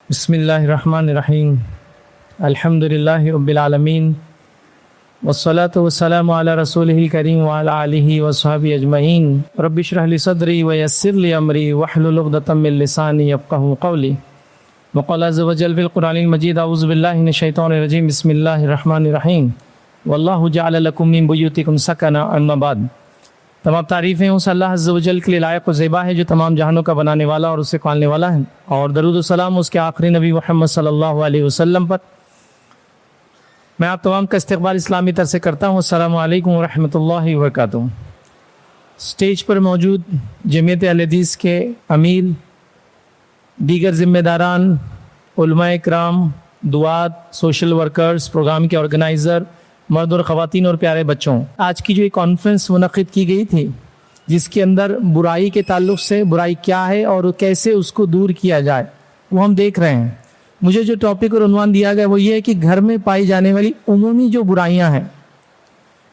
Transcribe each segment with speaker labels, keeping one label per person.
Speaker 1: بسم اللہ الرحمن الرحیم الحمد للہ رب العالمین والصلاة والسلام علی رسولہ الکریم وعلی آلہ وصحبہ اجمعین رب اشرح لی صدری ویسر لی امری واحلل عقدۃ من لسانی یفقہوا قولی وقال عز وجل فی القرآن المجید اعوذ باللہ من الشیطان الرجیم بسم اللہ الرحمن الرحیم واللہ جعل لکم من بیوتکم سکنا اما بعد۔ تمام تعریفیں اس اللہ عز و جل کے لیے لائق و زیبا ہے جو تمام جہانوں کا بنانے والا اور اسے پالنے والا ہے، اور درود و سلام اس کے آخری نبی محمد صلی اللہ علیہ وسلم پر۔ میں آپ تمام کا استقبال اسلامی طرح سے کرتا ہوں۔ السلام علیکم ورحمۃ اللہ وبرکاتہ۔ اسٹیج پر موجود جمعیت اہل حدیث کے امیر، دیگر ذمہ داران، علماء کرام، دعات، سوشل ورکرز، پروگرام کے آرگنائزر، مرد اور خواتین اور پیارے بچوں، آج کی جو ایک کانفرنس منعقد کی گئی تھی جس کے اندر برائی کے تعلق سے برائی کیا ہے اور کیسے اس کو دور کیا جائے وہ ہم دیکھ رہے ہیں۔ مجھے جو ٹاپک اور عنوان دیا گیا وہ یہ ہے کہ گھر میں پائی جانے والی عمومی جو برائیاں ہیں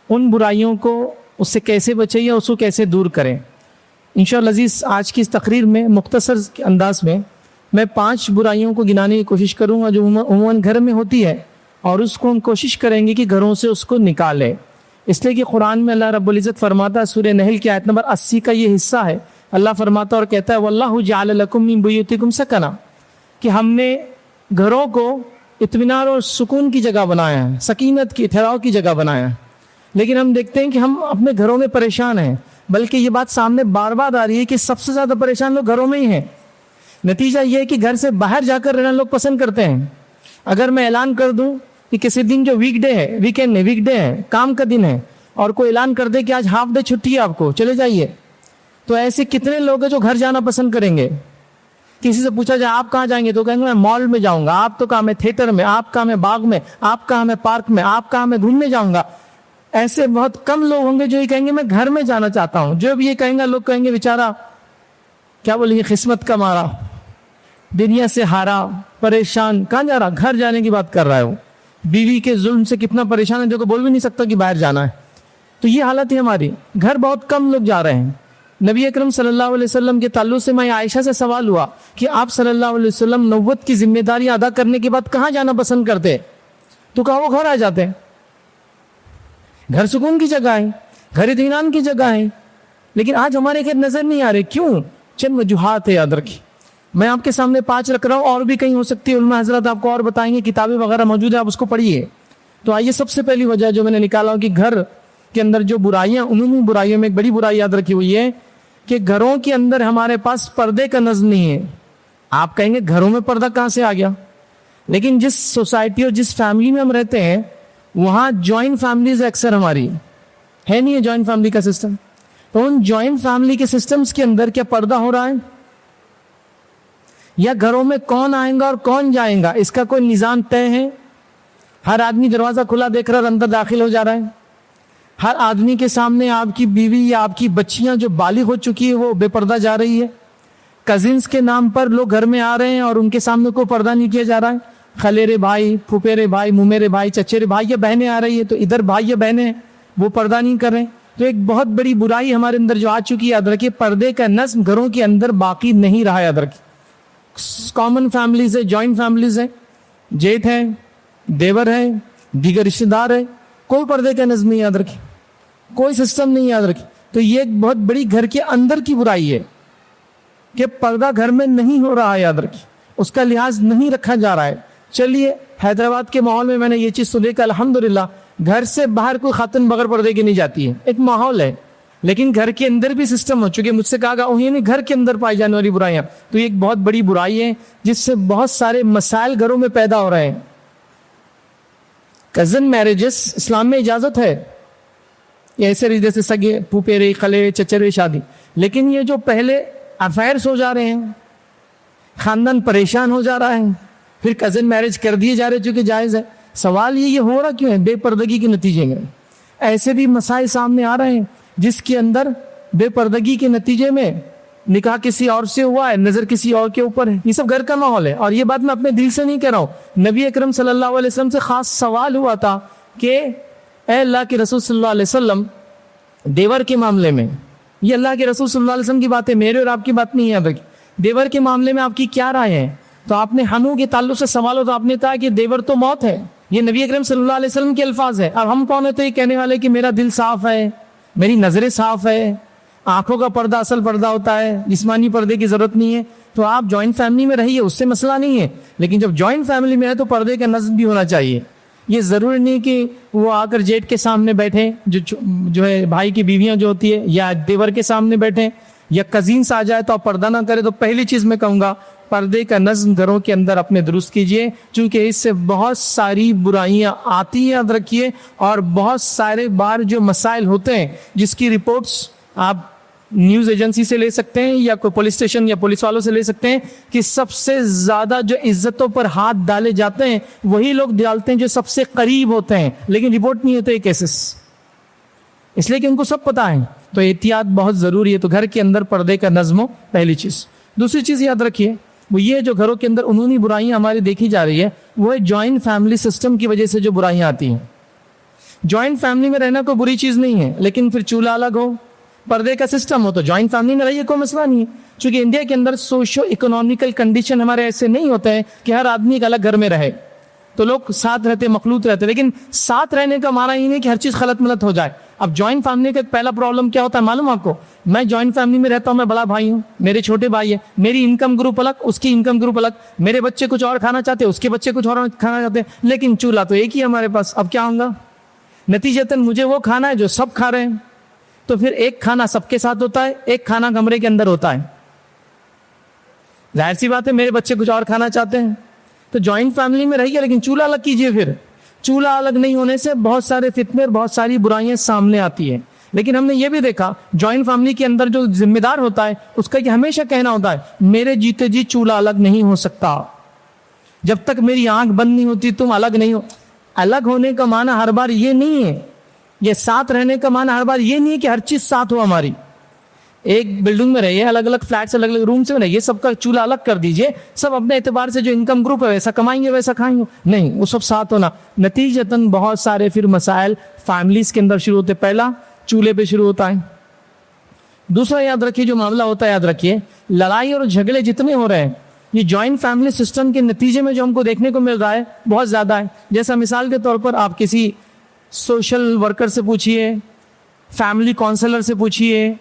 Speaker 1: ان برائیوں کو اس سے کیسے بچیں یا اس کو کیسے دور کریں۔ انشاءاللہ عزیز، آج کی اس تقریر میں مختصر انداز میں 5 برائیوں کو گنانے کی کوشش کروں گا جو عموماً گھر میں ہوتی ہے، اور اس کو ہم کوشش کریں گے کہ گھروں سے اس کو نکالیں، اس لیے کہ قرآن میں اللہ رب العزت فرماتا ہے، سورہ نحل کی آیت نمبر 80 کا یہ حصہ ہے، اللہ فرماتا اور کہتا ہے وَاللَّهُ جَعَلَ لَكُم مِّن بُيُوتِكُمْ سَكَنًا، کہ ہم نے گھروں کو اطمینان اور سکون کی جگہ بنایا ہے، سکینت کی، ٹھہراؤ کی جگہ بنایا ہے۔ لیکن ہم دیکھتے ہیں کہ ہم اپنے گھروں میں پریشان ہیں، بلکہ یہ بات سامنے بار بار آ رہی ہے کہ سب سے زیادہ پریشان لوگ گھروں میں ہی ہیں۔ نتیجہ یہ ہے کہ گھر سے باہر جا کر رہنا لوگ پسند کرتے ہیں۔ اگر میں اعلان کر دوں کہ کسی دن جو ویک ڈے ہے، ویکینڈ ہے، ویک ڈے ہے، کام کا دن ہے، اور کوئی اعلان کر دے کہ آج ہاف ڈے چھٹی ہے، آپ کو چلے جائیے، تو ایسے کتنے لوگ ہیں جو گھر جانا پسند کریں گے؟ کسی سے پوچھا جائے آپ کہاں جائیں گے تو کہیں گے میں مال میں جاؤں گا، آپ تو کہاں میں تھیٹر میں، آپ کہاں میں باغ میں، آپ کہاں میں پارک میں، آپ کہاں میں گھومنے جاؤں گا۔ ایسے بہت کم لوگ ہوں گے جو یہ کہیں گے میں گھر میں جانا چاہتا ہوں۔ جو بھی یہ کہیں گے لوگ کہیں گے بیچارہ کیا بولیں گے، قسمت کا مارا، دنیا سے ہارا، پریشان، کہاں جا رہا، گھر جانے کی بات کر رہا ہے وہ، بیوی کے ظلم سے کتنا پریشان ہے، دیکھو بول بھی نہیں سکتا کہ باہر جانا ہے۔ تو یہ حالت ہے ہماری، گھر بہت کم لوگ جا رہے ہیں۔ نبی اکرم صلی اللہ علیہ وسلم کے تعلق سے میں عائشہ سے سوال ہوا کہ آپ صلی اللہ علیہ وسلم نبوت کی ذمہ داری ادا کرنے کے بعد کہاں جانا پسند کرتے؟ تو کہا وہ گھر آ جاتے ہیں، گھر سکون کی جگہ ہے، گھر اطمینان کی جگہ ہے۔ لیکن آج ہمارے گھر نظر نہیں آ رہے، کیوں؟ چند وجوہات ہے، یاد رکھیے۔ میں آپ کے سامنے 5 رکھ رہا ہوں، اور بھی کہیں ہو سکتی ہے، علماء حضرات آپ کو اور بتائیں گے، کتابیں وغیرہ موجود ہیں، آپ اس کو پڑھیے۔ تو آئیے سب سے پہلی وجہ جو میں نے نکالا ہوں کہ گھر کے اندر جو برائیاں، عمومی برائیوں میں ایک بڑی برائی یاد رکھی ہوئی ہے کہ گھروں کے اندر ہمارے پاس پردے کا نظم نہیں ہے۔ آپ کہیں گے گھروں میں پردہ کہاں سے آ گیا؟ لیکن جس سوسائٹی اور جس فیملی میں ہم رہتے ہیں وہاں جوائنٹ فیملیز اکثر ہماری ہے نہیں ہے، جوائنٹ فیملی کا سسٹم۔ تو ان جوائنٹ فیملی کے سسٹمز کے اندر کیا پردہ ہو رہا ہے؟ یا گھروں میں کون آئیں گا اور کون جائیں گا اس کا کوئی نظام طے ہے؟ ہر آدمی دروازہ کھلا دیکھ رہا ہے، اندر داخل ہو جا رہا ہے۔ ہر آدمی کے سامنے آپ کی بیوی یا آپ کی بچیاں جو بالغ ہو چکی ہے وہ بے پردہ جا رہی ہے۔ کزنس کے نام پر لوگ گھر میں آ رہے ہیں اور ان کے سامنے کوئی پردہ نہیں کیا جا رہا ہے۔ خلیرے بھائی، پھوپھیرے بھائی، ممیرے بھائی، چچیرے بھائی یا بہنیں آ رہی ہے تو ادھر بھائی یا بہنیں وہ پردہ نہیں کر رہے ہیں۔ تو ایک بہت بڑی برائی ہمارے اندر جو آ چکی ہے، یاد رکھیے پردے کا نظم گھروں کے اندر باقی نہیں رہا، یاد رکھیے۔ کامن فیملیز ہے، جوائنٹ فیملیز ہے، جیٹ ہے، دیور ہے، دیگر رشتہ دار ہے، کوئی پردے کا نظم نہیں، یاد رکھیں، کوئی سسٹم نہیں، یاد رکھیں۔ تو یہ ایک بہت بڑی گھر کے اندر کی برائی ہے کہ پردہ گھر میں نہیں ہو رہا ہے، یاد رکھیں، اس کا لحاظ نہیں رکھا جا رہا ہے۔ چلیے حیدرآباد کے ماحول میں نے یہ چیز سنی کہ الحمدللہ گھر سے باہر کوئی خاتون بغیر پردے کے نہیں جاتی ہے، ایک ماحول ہے، لیکن گھر کے اندر بھی سسٹم ہو چکے۔ مجھ سے کہا گیا نہیں، گھر کے اندر پائی جانے والی برائیاں، تو یہ ایک بہت بڑی برائی ہے جس سے بہت سارے مسائل گھروں میں پیدا ہو رہے ہیں۔ کزن میرجز اسلام میں اجازت ہے، یہ ایسے جیسے سگے، پھوپھیرے، خلے، چچرے شادی، لیکن یہ جو پہلے افیئرس ہو جا رہے ہیں، خاندان پریشان ہو جا رہا ہے، پھر کزن میرج کر دیے جا رہے چونکہ جائز ہے۔ سوال یہ ہو رہا کیوں ہے؟ بے پردگی کے نتیجے میں ایسے بھی مسائل سامنے آ رہے ہیں جس کے اندر بے پردگی کے نتیجے میں نکاح کسی اور سے ہوا ہے، نظر کسی اور کے اوپر ہے۔ یہ سب گھر کا ماحول ہے، اور یہ بات میں اپنے دل سے نہیں کہہ رہا ہوں۔ نبی اکرم صلی اللہ علیہ وسلم سے خاص سوال ہوا تھا کہ اے اللہ کے رسول صلی اللہ علیہ وسلم، دیور کے معاملے میں، یہ اللہ کے رسول صلی اللہ علیہ وسلم کی بات ہے، میرے اور آپ کی بات نہیں ہے۔ دیور کے معاملے میں آپ کی کیا رائے ہے؟ تو آپ نے ہنو کے تعلق سے سوال ہو تو آپ نے کہا کہ دیور تو موت ہے. یہ نبی اکرم صلی اللہ علیہ وسلم کے الفاظ ہے. اب ہم کون ہے تو یہ کہنے والے کہ میرا دل صاف ہے, میری نظریں صاف ہے, آنکھوں کا پردہ اصل پردہ ہوتا ہے, جسمانی پردے کی ضرورت نہیں ہے. تو آپ جوائنٹ فیملی میں رہیے, اس سے مسئلہ نہیں ہے, لیکن جب جوائنٹ فیملی میں ہے تو پردے کا نظم بھی ہونا چاہیے. یہ ضروری نہیں کہ وہ آ کر جیٹ کے سامنے بیٹھے, جو ہے بھائی کی بیویاں جو ہوتی ہے, یا دیور کے سامنے بیٹھے, یا کزینس آ جائے تو آپ پردہ نہ کرے. تو پہلی چیز میں کہوں گا پردے کا نظم گھروں کے اندر اپنے درست کیجئے, چونکہ اس سے بہت ساری برائیاں آتی ہیں, یاد رکھیے. اور بہت سارے بار جو مسائل ہوتے ہیں جس کی رپورٹس آپ نیوز ایجنسی سے لے سکتے ہیں, یا کوئی پولیس اسٹیشن یا پولیس والوں سے لے سکتے ہیں, کہ سب سے زیادہ جو عزتوں پر ہاتھ ڈالے جاتے ہیں وہی لوگ ڈالتے ہیں جو سب سے قریب ہوتے ہیں, لیکن رپورٹ نہیں ہوتے یہ کیسز, اس لیے کہ ان کو سب پتہ ہے. تو احتیاط بہت ضروری ہے. تو گھر کے اندر پردے کا نظم ہو, پہلی چیز. دوسری چیز یاد رکھیے وہ یہ جو گھروں کے اندر عمومی برائیاں ہماری دیکھی جا رہی ہے, وہ ہے جوائنٹ فیملی سسٹم کی وجہ سے جو برائیاں آتی ہیں. جوائنٹ فیملی میں رہنا کوئی بری چیز نہیں ہے, لیکن پھر چولہا الگ ہو, پردے کا سسٹم ہو, تو جوائنٹ فیملی میں رہیے, کوئی مسئلہ نہیں ہے. چونکہ انڈیا کے اندر سوشو اکنامیکل کنڈیشن ہمارے ایسے نہیں ہوتے ہیں کہ ہر آدمی ایک الگ گھر میں رہے, تو لوگ ساتھ رہتے, مخلوط رہتے, لیکن ساتھ رہنے کا معنی یہ نہیں کہ ہر چیز خلط ملط ہو جائے. اب جوائنٹ فیملی کا پہلا پرابلم کیا ہوتا ہے معلوم آپ کو؟ میں جوائنٹ فیملی میں رہتا ہوں, میں بڑا بھائی ہوں, میرے چھوٹے بھائی ہیں, میری انکم گروپ الگ, اس کی انکم گروپ الگ, میرے بچے کچھ اور کھانا چاہتے ہیں, اس کے بچے کچھ اور کھانا چاہتے ہیں, لیکن چولہا تو ایک ہی ہمارے پاس. اب کیا ہوگا؟ نتیجتاً مجھے وہ کھانا ہے جو سب کھا رہے ہیں, تو پھر ایک کھانا سب کے ساتھ ہوتا ہے, ایک کھانا کمرے کے اندر ہوتا ہے. ظاہر سی بات ہے میرے بچے کچھ اور کھانا چاہتے ہیں. تو جوائنٹ فیملی میں رہیے, لیکن چولہا الگ کیجئے. پھر چولہا الگ نہیں ہونے سے بہت سارے فتنے اور بہت ساری برائیاں سامنے آتی ہیں. لیکن ہم نے یہ بھی دیکھا جوائنٹ فیملی کے اندر جو ذمہ دار ہوتا ہے اس کا یہ ہمیشہ کہنا ہوتا ہے میرے جیتے جی چولہا الگ نہیں ہو سکتا, جب تک میری آنکھ بند نہیں ہوتی تم الگ نہیں ہو. الگ ہونے کا معنی ہر بار یہ نہیں ہے, یہ ساتھ رہنے کا معنی ہر بار یہ نہیں ہے کہ ہر چیز ساتھ ہو ہماری. ایک بلڈنگ میں رہیے, الگ الگ فلیٹس, الگ الگ رومس میں رہیے, سب کا چولہا الگ کر دیجئے, سب اپنے اعتبار سے جو انکم گروپ ہے ویسا کمائیں گے ویسا کھائیں گے, نہیں, وہ سب ساتھ ہونا. نتیجتاً بہت سارے پھر مسائل فیملیز کے اندر شروع ہوتے. پہلا چولہے پہ شروع ہوتا ہے. دوسرا یاد رکھیے جو معاملہ ہوتا ہے, یاد رکھیے لڑائی اور جھگڑے جتنے ہو رہے ہیں یہ جوائنٹ فیملی سسٹم کے نتیجے میں جو ہم کو دیکھنے کو مل رہا ہے بہت زیادہ ہے. جیسا مثال کے طور پر آپ کسی سوشل ورکر سے پوچھئے, فیملی کونسلر سے پوچھئے,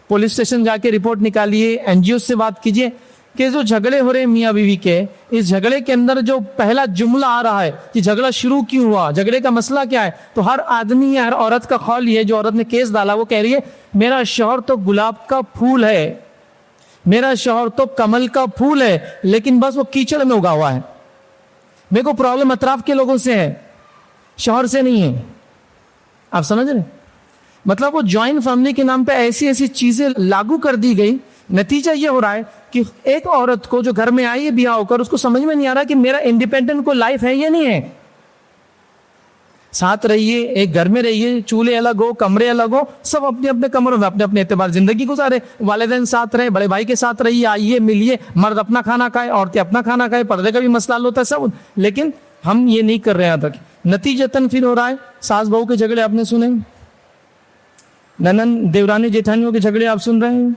Speaker 1: پولیس اسٹیشن جا کے رپورٹ نکالیے, این جی او سے بات کیجئے کہ جو جھگڑے ہو رہے ہیں میاں بیوی کے, اس جھگڑے کے اندر جو پہلا جملہ آ رہا ہے کہ جھگڑا شروع کیوں ہوا, جھگڑے کا مسئلہ کیا ہے, تو ہر آدمی ہر عورت کا قول یہ ہے, جو عورت نے کیس ڈالا وہ کہہ رہی ہے میرا شوہر تو گلاب کا پھول ہے, میرا شوہر تو کمل کا پھول ہے, لیکن بس وہ کیچڑ میں اگا ہوا ہے, میرے کو پرابلم اطراف کے لوگوں سے ہے, شوہر سے نہیں ہے. آپ سمجھ رہے؟ مطلب وہ جوائنٹ فیملی کے نام پہ ایسی ایسی چیزیں لاگو کر دی گئی. نتیجہ یہ ہو رہا ہے کہ ایک عورت کو جو گھر میں آئی ہے بیاہ ہو کر, اس کو سمجھ میں نہیں آ رہا کہ میرا انڈیپینڈنٹ کو لائف ہے یا نہیں ہے. ساتھ رہیے, ایک گھر میں رہیے, چولہے الگ ہو, کمرے الگ ہو, سب اپنے اپنے کمروں میں اپنے اپنے اعتبار زندگی گزارے. والدین ساتھ رہے, بڑے بھائی کے ساتھ رہیے, آئیے ملیے, مرد اپنا کھانا کھائے, عورتیں اپنا کھانا کھائے, پردے کا بھی مسئلہ حل ہوتا ہے سب, لیکن ہم یہ نہیں کر رہے ہیں تک. نتیجتاً پھر ہو رہا ہے ساس بہو کے جھگڑے آپ نے سنے, ننن دیورانی جیٹھانیوں کے جھگڑے آپ سن رہے ہیں.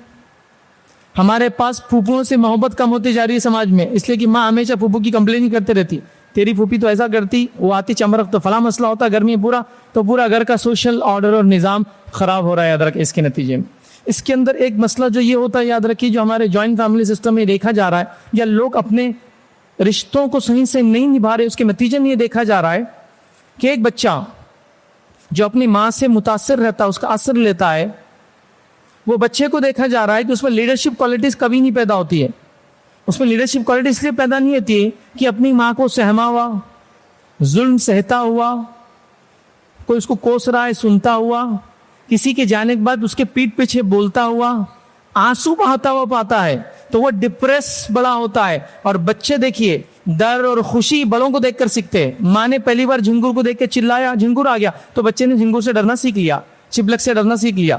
Speaker 1: ہمارے پاس پھوپھوؤں سے محبت کم ہوتی جا رہی ہے سماج میں, اس لیے کہ ماں ہمیشہ پھوپھو کی کمپلین ہی کرتے رہتی, تیری پھوپھی تو ایسا کرتی, وہ آتی چمرک تو فلاں مسئلہ ہوتا, گرمی پورا, تو پورا گھر کا سوشل آرڈر اور نظام خراب ہو رہا ہے. یاد رکھیں اس کے نتیجے میں اس کے اندر ایک مسئلہ جو یہ ہوتا ہے, یاد رکھیے جو ہمارے جوائنٹ فیملی سسٹم میں دیکھا جا رہا ہے, یا لوگ اپنے رشتوں کو صحیح سے نہیں نبھا رہے, اس کے نتیجے میں یہ دیکھا جا رہا ہے کہ ایک بچہ جو اپنی ماں سے متاثر رہتا ہے, اس کا اثر لیتا ہے, وہ بچے کو دیکھا جا رہا ہے کہ اس میں لیڈرشپ کوالٹیز کبھی نہیں پیدا ہوتی ہے. اس میں لیڈرشپ کوالٹی اس لیے پیدا نہیں ہوتی ہے کہ اپنی ماں کو سہما ہوا, ظلم سہتا ہوا, کوئی اس کو کوس رہا ہے سنتا ہوا, کسی کے جانے کے بعد اس کے پیٹھ پیچھے بولتا ہوا, آنسو بہاتا ہوا پاتا ہے, تو وہ ڈپریس بڑا ہوتا ہے. اور بچے دیکھیے ڈر اور خوشی بڑوں کو دیکھ کر سیکھتے ہیں. ماں نے پہلی بار جھنگور کو دیکھ کے چلایا, جھنگور آ گیا, تو بچے نے جھنگور سے ڈرنا سیکھ لیا, چپلک سے ڈرنا سیکھ لیا.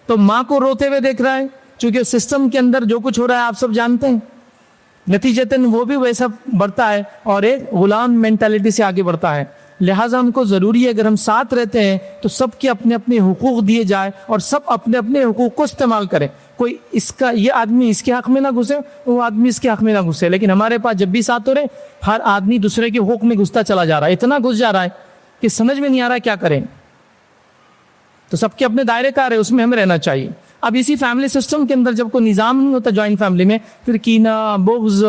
Speaker 1: تو ماں کو روتے ہوئے دیکھ رہا ہے, چونکہ سسٹم کے اندر جو کچھ ہو رہا ہے آپ سب جانتے ہیں. نتیجتاً وہ بھی ویسا بڑھتا ہے اور ایک غلام مینٹالٹی سے آگے بڑھتا ہے. لہٰذا ہم کو ضروری ہے اگر ہم ساتھ رہتے ہیں تو سب کے اپنے اپنے حقوق دیے جائے اور سب اپنے اپنے حقوق کو استعمال کریں. کوئی یہ آدمی اس کے حق میں نہ گھسے, وہ آدمی اس کے حق میں نہ گھسے. لیکن ہمارے پاس جب بھی ساتھ ہو رہے, ہر آدمی دوسرے کے حقوق میں گھستا چلا جا رہا ہے, اتنا گھس جا رہا ہے کہ سمجھ میں نہیں آ رہا کیا کریں. تو سب کے اپنے دائرے کار ہے, اس میں ہمیں رہنا چاہیے. اب اسی فیملی سسٹم کے اندر جب کوئی نظام نہیں ہوتا جوائنٹ فیملی میں, پھر کینہ, بغض,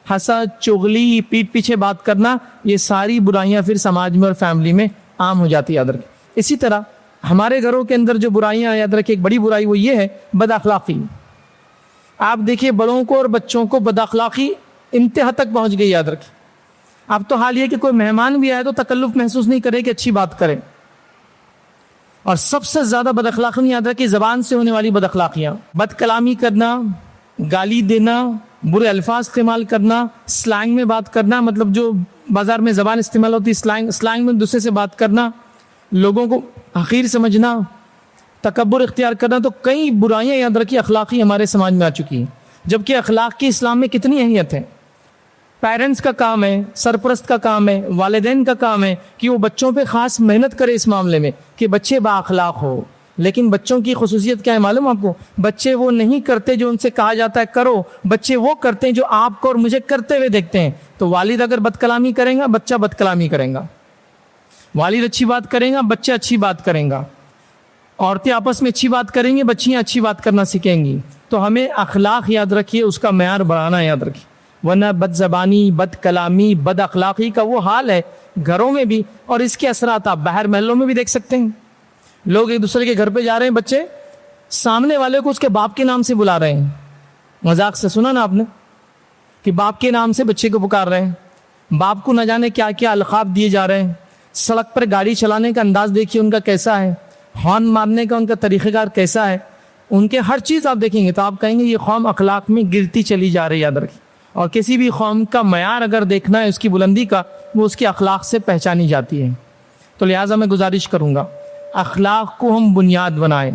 Speaker 1: حسد, چغلی, پیٹ پیچھے بات کرنا, یہ ساری برائیاں پھر سماج میں اور فیملی میں عام ہو جاتی ہے. یاد رکھیں. اسی طرح ہمارے گھروں کے اندر جو برائیاں, یاد رکھیں ایک بڑی برائی وہ یہ ہے بد اخلاقی. آپ دیکھیے بڑوں کو اور بچوں کو بد اخلاقی انتہا تک پہنچ گئی. یاد رکھیں. اب تو حال یہ کہ کوئی مہمان بھی آئے تو تکلف محسوس نہیں کرے کہ اچھی بات کرے. اور سب سے زیادہ بد اخلاقی یاد رکھیں زبان سے ہونے والی بد اخلاقیاں, بد کلامی کرنا, گالی دینا, برے الفاظ استعمال کرنا, سلینگ میں بات کرنا, مطلب جو بازار میں زبان استعمال ہوتی ہے سلینگ میں دوسرے سے بات کرنا, لوگوں کو حقیر سمجھنا, تکبر اختیار کرنا. تو کئی برائیاں یاد رکھیے اخلاقی ہمارے سماج میں آ چکی ہیں, جبکہ اخلاق کی اسلام میں کتنی اہمیت ہے. پیرنٹس کا کام ہے, سرپرست کا کام ہے, والدین کا کام ہے کہ وہ بچوں پہ خاص محنت کرے اس معاملے میں کہ بچے با اخلاق ہو. لیکن بچوں کی خصوصیت کیا ہے معلوم آپ کو؟ بچے وہ نہیں کرتے جو ان سے کہا جاتا ہے کرو, بچے وہ کرتے ہیں جو آپ کو اور مجھے کرتے ہوئے دیکھتے ہیں. تو والد اگر بد کلامی کریں گا بچہ بد کلامی کرے گا, والد اچھی بات کریں گا بچہ اچھی بات کریں گا, عورتیں آپس میں اچھی بات کریں گی بچیاں اچھی بات کرنا سیکھیں گی. تو ہمیں اخلاق یاد رکھیے, اس کا معیار بڑھانا یاد رکھیے, ورنہ بد زبانی, بد کلامی, بد اخلاقی کا وہ حال ہے گھروں میں بھی, اور اس کے اثرات آپ باہر محلوں میں بھی دیکھ سکتے ہیں. لوگ ایک دوسرے کے گھر پہ جا رہے ہیں, بچے سامنے والے کو اس کے باپ کے نام سے بلا رہے ہیں. مذاق سے سنا نا آپ نے کہ باپ کے نام سے بچے کو پکار رہے ہیں, باپ کو نہ جانے کیا کیا القاب دیے جا رہے ہیں. سڑک پر گاڑی چلانے کا انداز دیکھیے ان کا کیسا ہے, ہارن مارنے کا ان کا طریقہ کار کیسا ہے, ان کے ہر چیز آپ دیکھیں گے تو آپ کہیں گے یہ قوم اخلاق میں گرتی چلی جا رہی ہے. یاد رکھیں. اور کسی بھی قوم کا معیار اگر دیکھنا ہے اس کی بلندی کا, وہ اس کے اخلاق سے پہچانی جاتی ہے. تو لہٰذا میں گزارش کروں گا اخلاق کو ہم بنیاد بنائیں,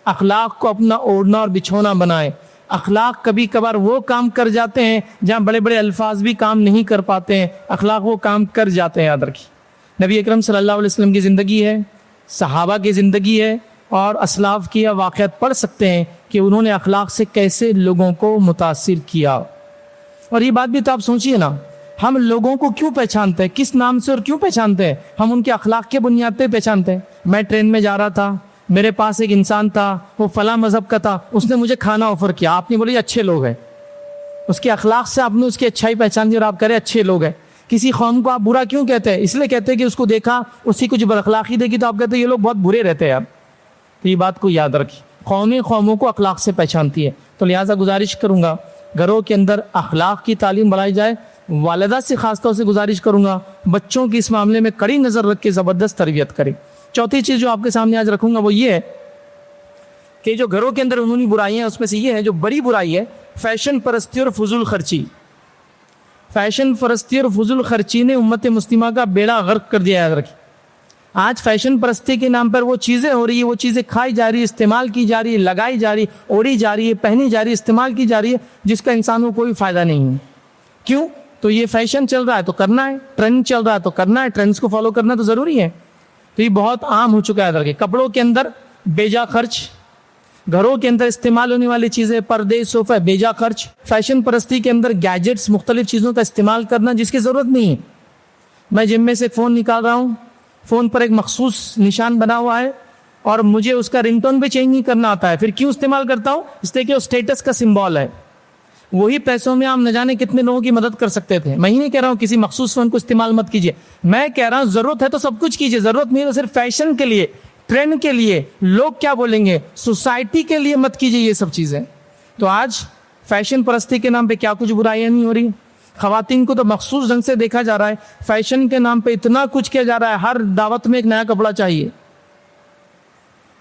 Speaker 1: اخلاق کو اپنا اوڑھنا اور بچھونا بنائیں. اخلاق کبھی کبھار وہ کام کر جاتے ہیں جہاں بڑے بڑے الفاظ بھی کام نہیں کر پاتے ہیں, اخلاق وہ کام کر جاتے ہیں. یاد رکھیے نبی اکرم صلی اللہ علیہ وسلم کی زندگی ہے, صحابہ کی زندگی ہے, اور اسلاف کی واقعات پڑھ سکتے ہیں کہ انہوں نے اخلاق سے کیسے لوگوں کو متاثر کیا. اور یہ بات بھی تو آپ سوچئے نا, ہم لوگوں کو کیوں پہچانتے ہیں, کس نام سے اور کیوں پہچانتے ہیں؟ ہم ان کے اخلاق کے بنیاد پہ پہچانتے ہیں. میں ٹرین میں جا رہا تھا, میرے پاس ایک انسان تھا, وہ فلاں مذہب کا تھا, اس نے مجھے کھانا آفر کیا, آپ نے بولے یہ اچھے لوگ ہیں. اس کے اخلاق سے آپ نے اس کی اچھائی پہچان دی اور آپ کہہ رہے اچھے لوگ ہیں. کسی قوم کو آپ برا کیوں کہتے ہیں؟ اس لیے کہتے ہیں کہ اس کو دیکھا, اسی کچھ بد اخلاقی دیکھی تو آپ کہتے ہیں یہ لوگ بہت برے رہتے ہیں یار. تو یہ بات کو یاد رکھیے, قومیں قوموں کو اخلاق سے پہچانتی ہے. تو لہٰذا گزارش کروں گا گھروں کے اندر اخلاق کی تعلیم بڑھائی جائے. والدہ سے خاص طور سے گزارش کروں گا بچوں کی اس معاملے میں کڑی نظر رکھ کے زبردست تربیت کریں. چوتھی چیز جو آپ کے سامنے آج رکھوں گا وہ یہ ہے کہ جو گھروں کے اندر عمومی برائیاں ہیں اس میں سے یہ ہے, جو بڑی برائی ہے فیشن پرستی اور فضول خرچی. فیشن پرستی اور فضول خرچی نے امت مسلمہ کا بیڑا غرق کر دیا. یاد رکھیں آج فیشن پرستی کے نام پر وہ چیزیں ہو رہی ہیں, وہ چیزیں کھائی جا رہی ہے, استعمال کی جا رہی ہے, لگائی جا رہی ہے, اوڑھی جا رہی ہے, پہنی جا رہی ہے, استعمال کی جا رہی ہے, جس کا انسانوں کو کوئی فائدہ نہیں ہے. کیوں؟ تو یہ فیشن چل رہا ہے تو کرنا ہے, ٹرینڈ چل رہا ہے تو کرنا ہے, ٹرینڈس کو فالو کرنا تو ضروری ہے. تو یہ بہت عام ہو چکا ہے. کپڑوں کے اندر بیجا خرچ, گھروں کے اندر استعمال ہونے والی چیزیں, پردے, صوفہ, بیجا خرچ. فیشن پرستی کے اندر گیجٹس, مختلف چیزوں کا استعمال کرنا جس کی ضرورت نہیں ہے. میں جم میں سے فون نکال رہا ہوں, فون پر ایک مخصوص نشان بنا ہوا ہے اور مجھے اس کا رنگ ٹون بھی چینج نہیں کرنا آتا ہے. پھر کیوں استعمال کرتا ہوں؟ اس لیے کہ وہ اسٹیٹس کا سمبول ہے. وہی پیسوں میں آپ نہ جانے کتنے لوگوں کی مدد کر سکتے تھے. میں ہی نہیں کہہ رہا ہوں کسی مخصوص فون کو استعمال مت کیجیے, میں کہہ رہا ہوں ضرورت ہے تو سب کچھ کیجیے, ضرورت نہیں ہے تو صرف فیشن کے لیے, ٹرینڈ کے لیے, لوگ کیا بولیں گے, سوسائٹی کے لیے مت کیجیے یہ سب چیزیں. تو آج فیشن پرستی کے نام پہ کیا کچھ برائیاں نہیں ہو رہی. خواتین کو تو مخصوص ڈھنگ سے دیکھا جا رہا ہے, فیشن کے نام پہ اتنا کچھ کیا جا رہا ہے, ہر دعوت میں ایک نیا کپڑا چاہیے.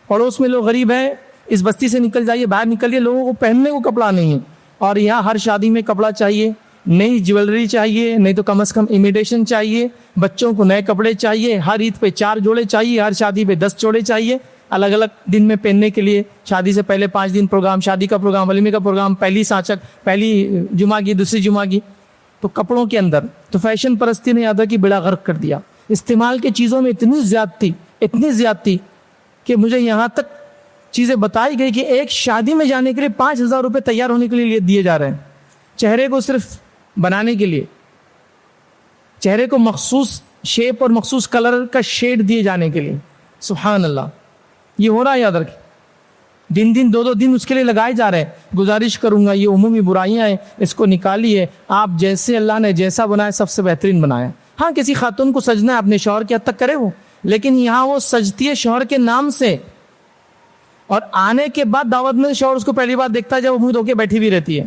Speaker 1: پڑوس میں لوگ غریب ہیں, اس بستی سے نکل جائیے, باہر نکلیے, لوگوں کو پہننے کو کپڑا نہیں ہے, اور یہاں ہر شادی میں کپڑا چاہیے, نئی جیولری چاہیے, نہیں تو کم از کم امیٹیشن چاہیے, بچوں کو نئے کپڑے چاہیے, ہر عید پہ 4 جوڑے چاہیے, ہر شادی پہ 10 جوڑے چاہیے, الگ الگ دن میں پہننے کے لیے. شادی سے پہلے 5 دن پروگرام, شادی کا پروگرام, ولیمے کا پروگرام, پہلی سانچک, پہلی جمعہ کی, دوسری جمعہ کی. تو کپڑوں کے اندر تو فیشن پرستی نے یاد کی بیڑا غرق کر دیا. استعمال کی چیزوں میں اتنی زیادتی کہ مجھے یہاں تک چیزیں بتائی گئی کہ ایک شادی میں جانے کے لیے 5,000 روپے تیار ہونے کے لیے دیے جا رہے ہیں، چہرے کو صرف بنانے کے لیے، چہرے کو مخصوص شیپ اور مخصوص کلر کا شیڈ دیے جانے کے لیے۔ سبحان اللہ، یہ ہو رہا ہے، یاد رکھیں، دن 2 دن اس کے لیے لگائے جا رہے ہیں۔ گزارش کروں گا، یہ عمومی برائیاں ہیں، اس کو نکالیے۔ آپ جیسے اللہ نے جیسا بنایا سب سے بہترین بنایا۔ ہاں کسی خاتون کو سجنا ہے اپنے شوہر کی حد تک کرے وہ، لیکن یہاں وہ سجتی ہے شوہر کے نام سے، اور آنے کے بعد دعوت میں شوہر اس کو پہلی بار دیکھتا ہے جب وہ منہ دھو کے بیٹھی بھی رہتی ہے۔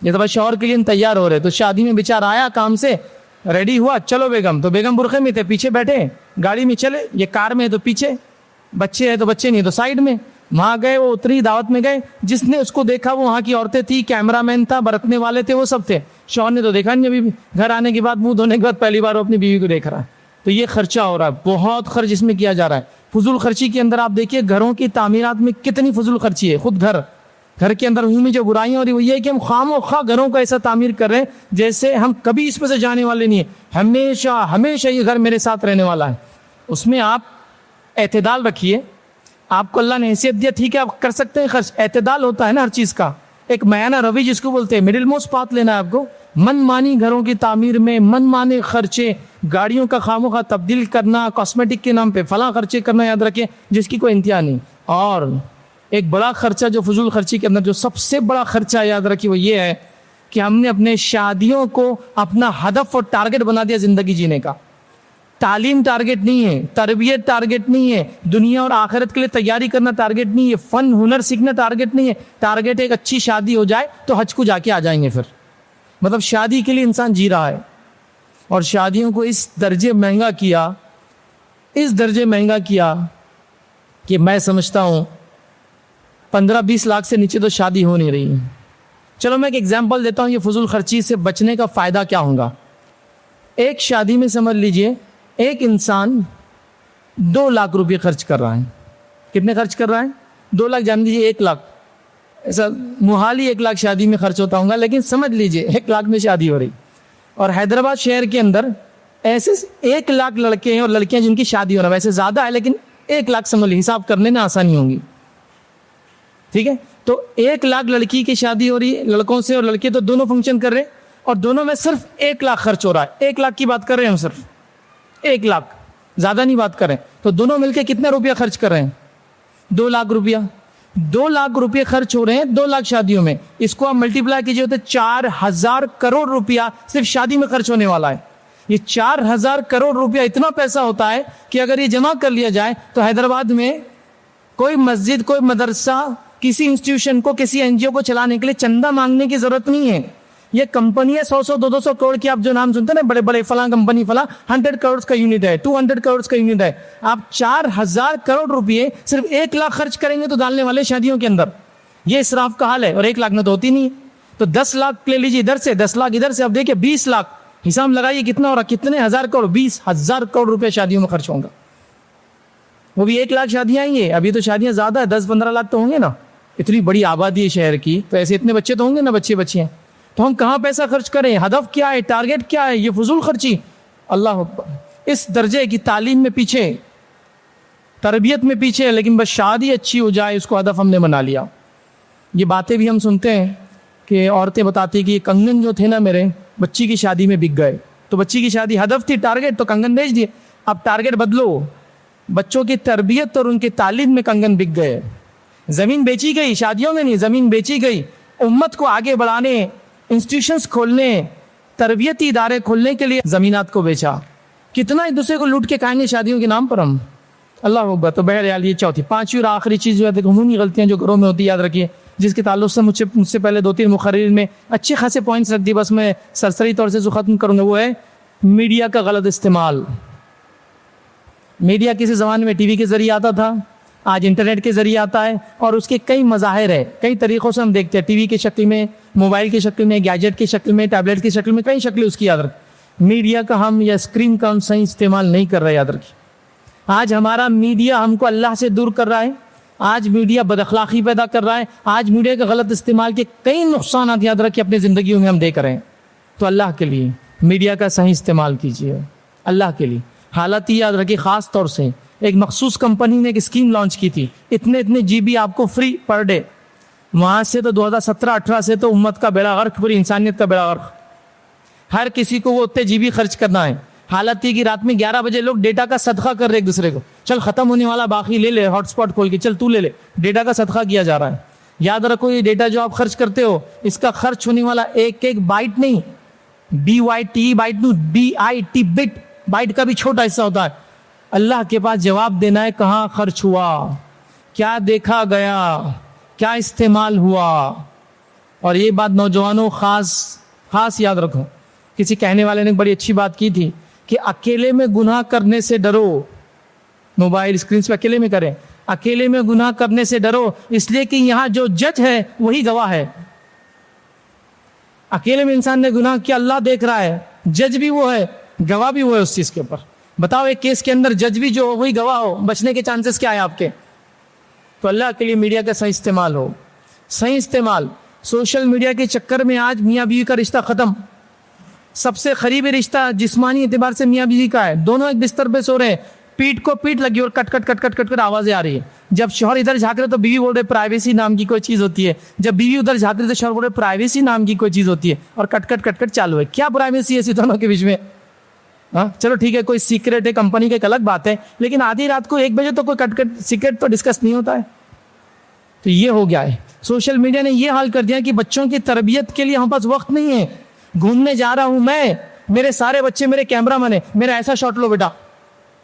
Speaker 1: یہ تو بس شوہر کے لیے تیار ہو رہے، تو شادی میں بیچارہ آیا کام سے، ریڈی ہوا، چلو بیگم، تو بیگم برقعے میں تھے، پیچھے بیٹھے، گاڑی میں چلے، یہ کار میں ہے تو پیچھے، بچے ہیں تو بچے نہیں تو سائڈ میں، وہاں گئے، وہ اتری، دعوت میں گئے، جس نے اس کو دیکھا وہ وہاں کی عورتیں تھی، کیمرہ مین تھا، برتنے والے تھے، وہ سب تھے۔ شوہر نے تو دیکھا نہیں، ابھی گھر آنے کے بعد منہ دھونے کے بعد پہلی بار وہ اپنی بیوی کو دیکھ رہا ہے۔ تو یہ خرچہ ہو رہا ہے، بہت خرچ اس میں کیا جا رہا ہے۔ فضول خرچی کے اندر آپ دیکھیے گھروں کی تعمیرات میں کتنی فضول خرچی ہے۔ خود گھر کے اندر عمومی جو برائیاں ہو رہی وہ یہ ہے کہ ہم خام و خواہ گھروں کو ایسا تعمیر کر رہے ہیں جیسے ہم کبھی اس میں سے جانے والے نہیں ہیں، ہمیشہ یہ گھر میرے ساتھ رہنے والا ہے۔ اس میں آپ اعتدال رکھیے، آپ کو اللہ نے حیثیت دیا، ٹھیک ہے آپ کر سکتے ہیں خرچ، اعتدال ہوتا ہے نا ہر چیز کا، ایک میانہ روی جس کو بولتے ہیں، مڈل موسٹ پاتھ لینا ہے آپ کو۔ من مانی گھروں کی تعمیر میں من مانے خرچے، گاڑیوں کا خام و خواہ تبدیل کرنا، کاسمیٹک کے نام پہ فلاں خرچے کرنا، یاد رکھیں جس کی کوئی انتہا نہیں۔ اور ایک بڑا خرچہ جو فضول خرچی کے اندر جو سب سے بڑا خرچہ یاد رکھیے وہ یہ ہے کہ ہم نے اپنے شادیوں کو اپنا ہدف اور ٹارگٹ بنا دیا زندگی جینے کا۔ تعلیم ٹارگٹ نہیں ہے، تربیت ٹارگٹ نہیں ہے، دنیا اور آخرت کے لیے تیاری کرنا ٹارگٹ نہیں ہے، فن ہنر سیکھنا ٹارگٹ نہیں ہے۔ ٹارگٹ ایک اچھی شادی ہو جائے تو حج کو جا کے آ جائیں گے، پھر مطلب شادی کے لیے انسان جی رہا ہے۔ اور شادیوں کو اس درجے مہنگا کیا کہ میں سمجھتا ہوں 15-20 لاکھ سے نیچے تو شادی ہو نہیں رہی ہے۔ چلو میں ایک ایگزامپل دیتا ہوں، یہ فضول خرچی سے بچنے کا فائدہ کیا ہوگا۔ ایک شادی میں سمجھ لیجئے ایک انسان 2 لاکھ روپے خرچ کر رہا ہے۔ کتنے خرچ کر رہا ہے؟ 2 لاکھ، جان لیجیے 1 لاکھ، ایسا محالی 1 لاکھ شادی میں خرچ ہوتا ہوگا، لیکن سمجھ لیجئے 1 لاکھ میں شادی ہو رہی۔ اور حیدرآباد شہر کے اندر ایسے 1 لاکھ لڑکے ہیں اور لڑکیاں جن کی شادی ہو رہا ہے، ویسے زیادہ ہے لیکن 1 لاکھ سمجھ لیجیے، حساب کرنے میں آسانی ہوں گی، ٹھیک ہے۔ تو 1 لاکھ لڑکی کی شادی ہو رہی ہے لڑکوں سے، اور لڑکے تو دونوں فنکشن کر رہے ہیں، اور دونوں میں صرف 1 لاکھ خرچ ہو رہا ہے۔ 1 لاکھ کی بات کر رہے ہیں ہم، صرف 1 لاکھ، زیادہ نہیں بات کر رہے ہیں۔ تو دونوں مل کے کتنا روپیہ خرچ کر رہے ہیں؟ 2 لاکھ روپیہ۔ 2 لاکھ روپے خرچ ہو رہے ہیں 2 لاکھ شادیوں میں۔ اس کو آپ ملٹیپلائی کیجئے تو 4,000 کروڑ روپیہ صرف شادی میں خرچ ہونے والا ہے۔ یہ 4,000 کروڑ روپیہ اتنا پیسہ ہوتا ہے کہ اگر یہ جمع کر لیا جائے تو حیدرآباد میں کوئی مسجد، کوئی مدرسہ، کسی انسٹیٹیوشن کو، کسی NGO کو چلانے کے لیے چندہ مانگنے کی ضرورت نہیں ہے۔ یہ کمپنی ہے 100-200 کروڑ کی، آپ جو نام سنتے ہیں نا، بڑے بڑے فلاں کمپنی فلاں، 100 کروڑ کا یونٹ ہے، 200 کروڑ کا یونٹ ہے۔ آپ 4,000 کروڑ روپئے صرف 1 لاکھ خرچ کریں گے تو ڈالنے والے شادیوں کے اندر، یہ اسراف کا حال ہے۔ اور 1 لاکھ میں تو ہوتی نہیں ہے، تو 10 لاکھ لے لیجیے ادھر سے، 10 لاکھ ادھر سے، اب دیکھیں 20 لاکھ، حساب لگائیے کتنا ہو رہا، کتنے ہزار کروڑ، 20,000 کروڑ روپے شادیوں میں خرچ ہوں گا۔ وہ بھی 1 لاکھ شادیاں آئیں گے، ابھی تو شادیاں زیادہ ہے، 10-15 لاکھ تو ہوں گے نا، اتنی بڑی آبادی ہے شہر کی، تو ایسے اتنے بچے تو ہوں گے نا، بچے بچیاں، تو ہم کہاں پیسہ خرچ کریں؟ ہدف کیا ہے؟ ٹارگٹ کیا ہے؟ یہ فضول خرچی، اللہ اکبر، اس درجے کی تعلیم میں پیچھے، تربیت میں پیچھے، لیکن بس شادی اچھی ہو جائے اس کو ہدف ہم نے بنا لیا۔ یہ باتیں بھی ہم سنتے ہیں کہ عورتیں بتاتی کہ یہ کنگن جو تھے نا میرے بچی کی شادی میں بک گئے، تو بچی کی شادی ہدف تھی، ٹارگٹ، تو کنگن بیچ دیے۔ اب ٹارگٹ بدلو، بچوں کی تربیت اور ان کی تعلیم میں کنگن بک گئے، زمین بیچی گئی، شادیوں میں نہیں، زمین بیچی گئی، امت کو آگے بڑھانے، انسٹیٹیوشنز کھولنے، تربیتی ادارے کھولنے کے لیے زمینات کو بیچا۔ کتنا ایک دوسرے کو لوٹ کے کھائیں گے شادیوں کے نام پر ہم، اللہ اکبر۔ تو بہرحال یہ چوتھی، پانچویں اور آخری چیز جو ہے عمومی غلطیاں جو گھروں میں ہوتی ہے، یاد رکھیے، جس کے تعلق سے مجھ سے پہلے 2-3 مقررین میں اچھے خاصے پوائنٹس رکھ دی، بس میں سرسری طور سے جو ختم کروں گا وہ ہے میڈیا کا غلط استعمال۔ میڈیا کسی زمانے میں ٹی وی کے ذریعے آتا تھا، آج انٹرنیٹ کے ذریعے آتا ہے، اور اس کے کئی مظاہر ہیں، کئی طریقوں سے ہم دیکھتے ہیں، ٹی وی کی شکل میں، موبائل کی شکل میں، گیجٹ کی شکل میں، ٹیبلٹ کی شکل میں، کئی شکلیں اس کی، یاد رکھ۔ میڈیا کا ہم یا اسکرین کا ہم صحیح استعمال نہیں کر رہے، یاد رکھیں۔ آج ہمارا میڈیا ہم کو اللہ سے دور کر رہا ہے، آج میڈیا بد اخلاقی پیدا کر رہا ہے، آج میڈیا کا غلط استعمال کے کئی نقصانات، یاد رکھیں، اپنی زندگیوں میں ہم دیکھ رہے ہیں۔ تو اللہ کے لیے میڈیا کا صحیح استعمال کیجیے، اللہ کے لیے. حالت یہ یاد رکھیں خاص طور سے ایک مخصوص کمپنی نے ایک اسکیم لانچ کی تھی, اتنے جی بی آپ کو فری پر ڈے. وہاں سے تو 2017-18 سے تو امت کا بیڑا غرق, پوری انسانیت کا بیڑا غرق. ہر کسی کو وہ اتنے جی بی خرچ کرنا ہے. حالت یہ کہ رات میں 11 بجے لوگ ڈیٹا کا صدقہ کر رہے ایک دوسرے کو, چل ختم ہونے والا باقی لے لے, ہاٹ اسپاٹ کھول کے چل تو لے لے, ڈیٹا کا صدقہ کیا جا رہا ہے. یاد رکھو یہ ڈیٹا جو آپ خرچ کرتے ہو اس کا خرچ ہونے والا ایک بائٹ نہیں, BYT بائٹ نہیں, BIT بٹ, بائٹ کا بھی چھوٹا حصہ ہوتا ہے. اللہ کے پاس جواب دینا ہے کہاں خرچ ہوا, کیا دیکھا گیا, کیا استعمال ہوا. اور یہ بات نوجوانوں خاص یاد رکھو. کسی کہنے والے نے بڑی اچھی بات کی تھی کہ اکیلے میں گناہ کرنے سے ڈرو. موبائل اسکرینز پہ اکیلے میں کریں, اکیلے میں گناہ کرنے سے ڈرو, اس لیے کہ یہاں جو جج ہے وہی گواہ ہے. اکیلے میں انسان نے گناہ کیا, اللہ دیکھ رہا ہے, جج بھی وہ ہے, گواہ بھی وہ ہے اس چیز کے اوپر. بتاؤ ایک کیس کے اندر جج بھی جو ہو وہی گواہ ہو, بچنے کے چانسز کیا ہے آپ کے؟ تو اللہ کے لیے میڈیا کا صحیح استعمال ہو, صحیح استعمال. سوشل میڈیا کے چکر میں آج میاں بیوی کا رشتہ ختم. سب سے قریبی رشتہ جسمانی اعتبار سے میاں بیوی کا ہے, دونوں ایک بستر پہ سو رہے ہیں, پیٹ کو پیٹ لگی اور کٹ کٹ کٹ کٹ کٹ کر آوازیں آ رہی ہے. جب شوہر ادھر جھانک رہے تو بیوی بول رہے پرائیویسی نام کی کوئی چیز ہوتی ہے, جب بیوی ادھر جھانک رہے تو شوہر بول رہے پرائیویسی نام کی کوئی چیز ہوتی ہے, اور کٹ کٹ کٹ کٹ چالو ہے. کیا پرائیویسی ہے ایسی دونوں کے بیچ میں؟ ہاں چلو ٹھیک ہے, کوئی سیکرٹ ہے کمپنی کا ایک الگ بات ہے, لیکن آدھی رات کو 1 بجے تو کوئی کٹ کٹ سیکرٹ تو ڈسکس نہیں ہوتا ہے. تو یہ ہو گیا ہے. سوشل میڈیا نے یہ حال کر دیا کہ بچوں کی تربیت کے لیے ہم پاس وقت نہیں ہے. گھومنے جا رہا ہوں میں, میرے سارے بچے میرے کیمرہ مین ہیں, میرا ایسا شاٹ لو بیٹا,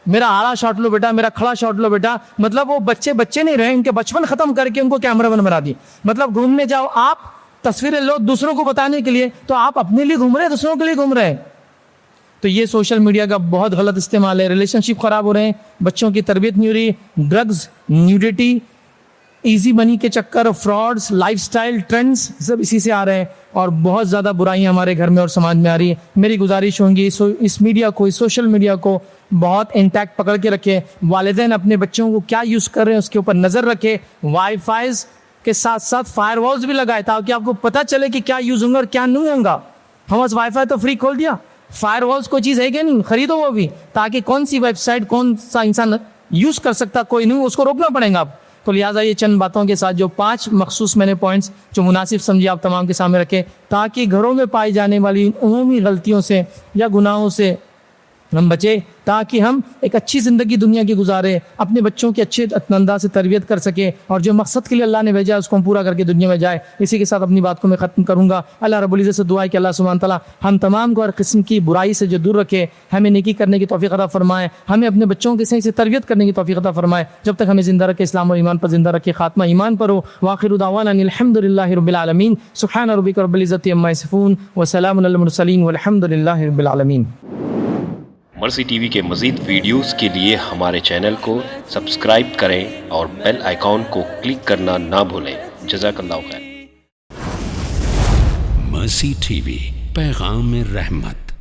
Speaker 1: میرا آڑا شاٹ لو بیٹا, میرا کھڑا شاٹ لو بیٹا. مطلب وہ بچے نہیں رہے, ان کے بچپن ختم کر کے ان کو کیمرہ مین بنا دی. مطلب گھومنے جاؤ آپ, تصویریں لو دوسروں کو بتانے کے لیے, تو آپ اپنے لیے گھوم رہے ہیں, دوسروں کے لیے گھوم رہے ہیں. تو یہ سوشل میڈیا کا بہت غلط استعمال ہے. ریلیشن شپ خراب ہو رہے ہیں, بچوں کی تربیت نہیں ہو رہی. ڈرگز, نیوڈیٹی, ایزی منی کے چکر, فراڈز, لائف سٹائل ٹرینڈز سب اسی سے آ رہے ہیں, اور بہت زیادہ برائیاں ہمارے گھر میں اور سماج میں آ رہی ہے. میری گزارش ہوگی اس میڈیا کو, اس سوشل میڈیا کو بہت انٹیکٹ پکڑ کے رکھے. والدین اپنے بچوں کو کیا یوز کر رہے ہیں اس کے اوپر نظر رکھے. وائی فائیز کے ساتھ ساتھ فائر والز بھی لگائے تاکہ آپ کو پتہ چلے کہ کیا یوز ہوں گا اور کیا نہیں ہوگا. ہم بس وائی فائی تو فری کھول دیا, فائر والز کوئی چیز ہے کہ نہیں, خریدو وہ بھی, تاکہ کون سی ویب سائٹ کون سا انسان یوز کر سکتا کوئی نہیں, اس کو روکنا پڑے گا آپ. تو لہٰذا یہ چند باتوں کے ساتھ جو 5 مخصوص میں نے پوائنٹس جو مناسب سمجھے آپ تمام کے سامنے رکھے, تاکہ گھروں میں پائی جانے والی عمومی غلطیوں سے یا گناہوں سے ہم بچے, تاکہ ہم ایک اچھی زندگی دنیا کی گزارے, اپنے بچوں کی اچھے انداز سے تربیت کر سکے, اور جو مقصد کے لیے اللہ نے بھیجا ہے اس کو ہم پورا کر کے دنیا میں جائے. اسی کے ساتھ اپنی بات کو میں ختم کروں گا. اللہ رب العزت سے دعا ہے کہ اللہ سبحانہ تعالیٰ ہم تمام کو ہر قسم کی برائی سے جو دور رکھے, ہمیں نیکی کرنے کی توفیق عطا فرمائے, ہمیں اپنے بچوں کی صحیح سے تربیت کرنے کی توفیق عطا فرمائے. جب تک ہمیں زندہ رکھے اسلام اور ایمان پر زندہ رکھے, خاتمہ ایمان پر ہو. وآخر دعوانا الحمد للہ رب العالمین. سبحان ربک رب العزت عما یصفون وسلام علی المرسلین والحمد للہ رب العالمین.
Speaker 2: مرسی ٹی وی کے مزید ویڈیوز کے لیے ہمارے چینل کو سبسکرائب کریں اور بیل آئیکن کو کلک کرنا نہ بھولیں. جزاک اللہ خیر.
Speaker 3: مرسی ٹی وی, پیغام رحمت.